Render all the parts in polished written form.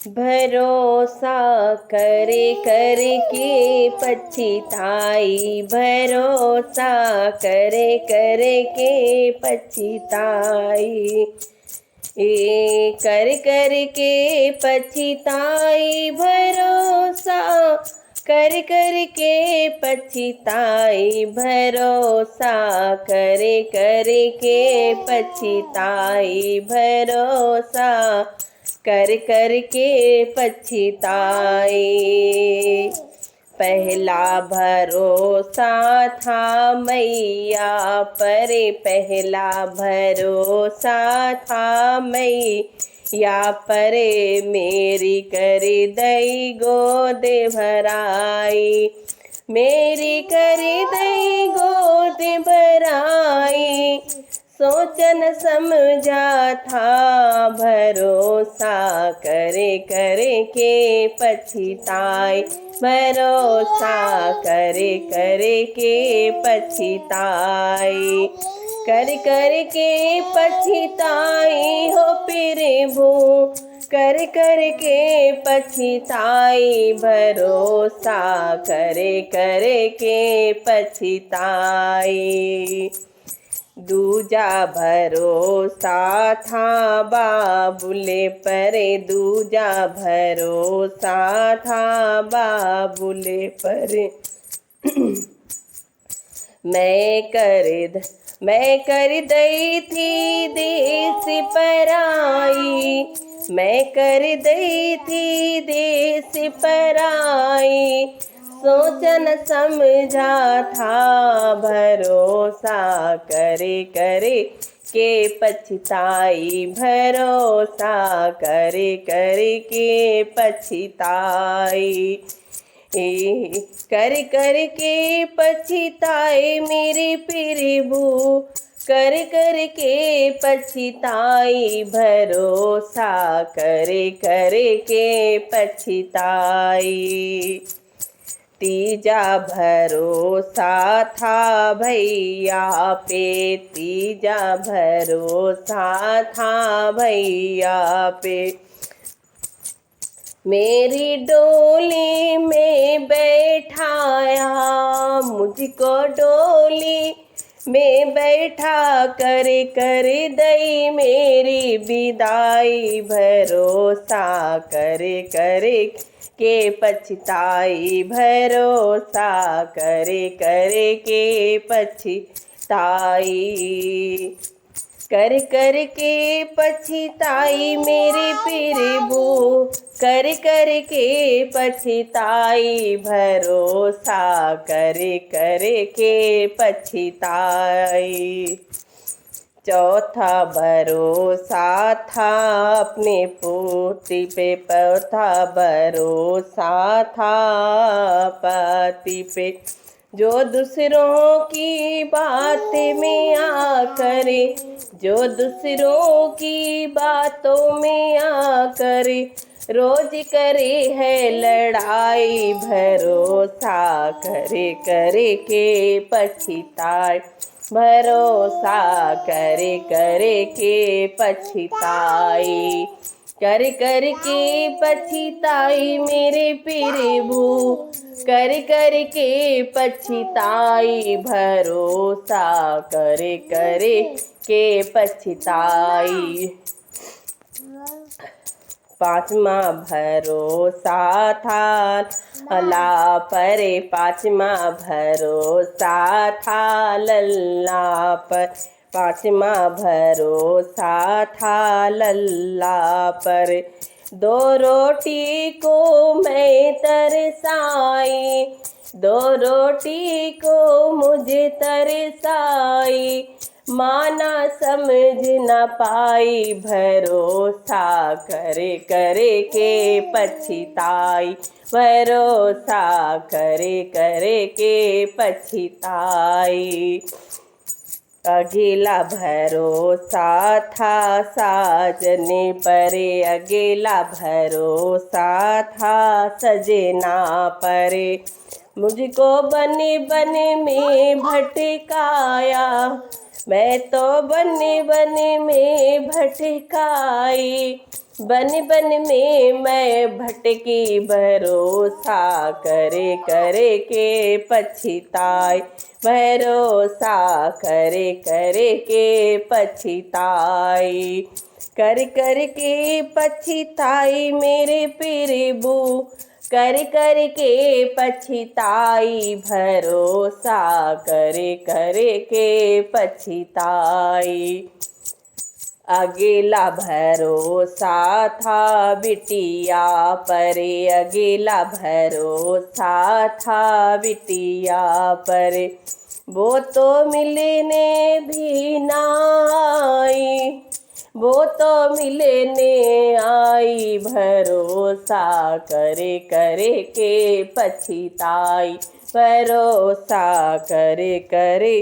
भरोसा करे करके पछताई, भरोसा करे करके पछताई। कर कर के पछताई, भरोसा कर कर के पछताई, भरोसा करे कर के पछताई, भरोसा कर कर के पछताई। पहला भरोसा था मैया पर, पहला भरोसा था मैया पर, मेरी कर दई गोद भराई, मेरी कर दई गोद भराई। सोचन समझा था भरोसा करे करे के पछताई, भरोसा करे करे के पछताई। कर कर के पछताई हो प्रभु, कर कर के पछताई, भरोसा करे करे के पछताई। दूजा भरोसा था बाबुले पर, दूजा भरोसा था बाबुले पर। मैं कर दई थी देश पराई, मैं कर दई थी देश पराई। सोचन समझा था भरोसा करे करे के पछताई, भरोसा करे करे के पछताई। कर कर के पछताई मेरे प्रभु, कर कर के पछताई, भरोसा करे करे के पछताई। तीजा भरोसा था भैया पे, तीजा भरोसा था भैया पे, मेरी डोली में बैठाया, मुझको डोली में बैठा कर कर दई मेरी विदाई, भरोसा करे करे के पछताई, भरोसा करे करे के पछताई। कर कर के पछताई मेरे प्रभु, कर कर के पछताई, भरोसा करे करे के पछताई। चौथा भरोसा था अपने पोती पे, चौथा भरोसा था पति पे, जो दूसरों की बात में आकर, जो दूसरों की बातों में आकर रोज करे है लड़ाई, भरोसा करे करे के पछताई, भरोसा करे करे के पछताई। कर कर के पछताई मेरे प्रभु, कर कर के पछताई, भरोसा करे करे के पछताई। पांचवा भरोसा था अल्लाह पर, पांचवा भरोसा था अल्लाह पर, पांचवा भरोसा था अल्लाह पर। दो रोटी को मैं तरसाई, दो रोटी को मुझे तरसाई, माना समझ न पाई, भरोसा करे करे के पछताई, भरोसा करे करे के पछताई। अगेला भरोसा था साजने पर, अगेला भरोसा था सजना पर, मुझको बन बन में भटकाया, मैं तो बन बन में भटकाई, बन बन में मैं भटकी भरोसा करे करे के पछताई, भरोसा करे करे के पछताई, कर कर के पछताई मेरे प्रभु, कर कर के पछताई, भरोसा करे करे के पछताई। अगेला भरोसा था बिटिया पर, अगेला भरोसा था बिटिया पर, वो तो मिलने भी ना आई, वो तो मिलने आई, भरोसा करे करे के पछताई, भरोसा करे करे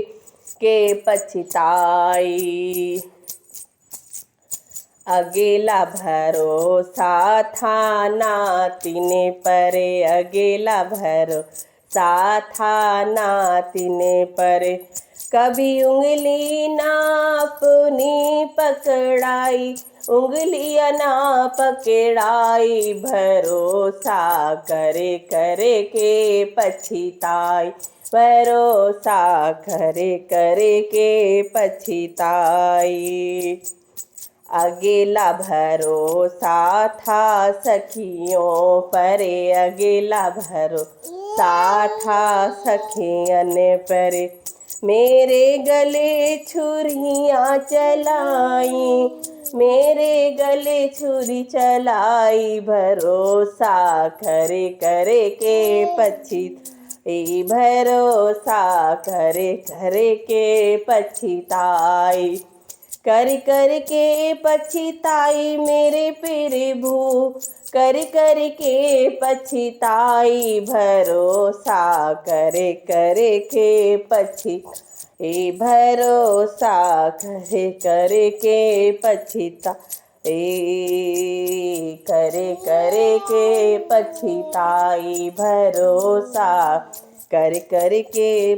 के पछताई। अगेला भरोसा था नातिन पर, अगेला भरोसा था नातिन पर, कभी उंगली ना अपनी पकड़ाई, उंगलियां ना पकड़ाई, भरोसा करे करे के पछताई, भरोसा करे करे के पछताई। अगेला भरोसा था सखियों पर, अगेला भरोसा था सखियन पर, मेरे गले छुरियाँ चलाई, मेरे गले छुरी चलाई, भरोसा करे करे के पछताई, भरोसा करे करे के पछताई, कर कर के पछताई मेरे प्रभु, कर कर के पछताई, भरोसा करे करे के पछताई, भरोसा करे करे के पछताई, करे करे के पछताई, भरोसा कर कर के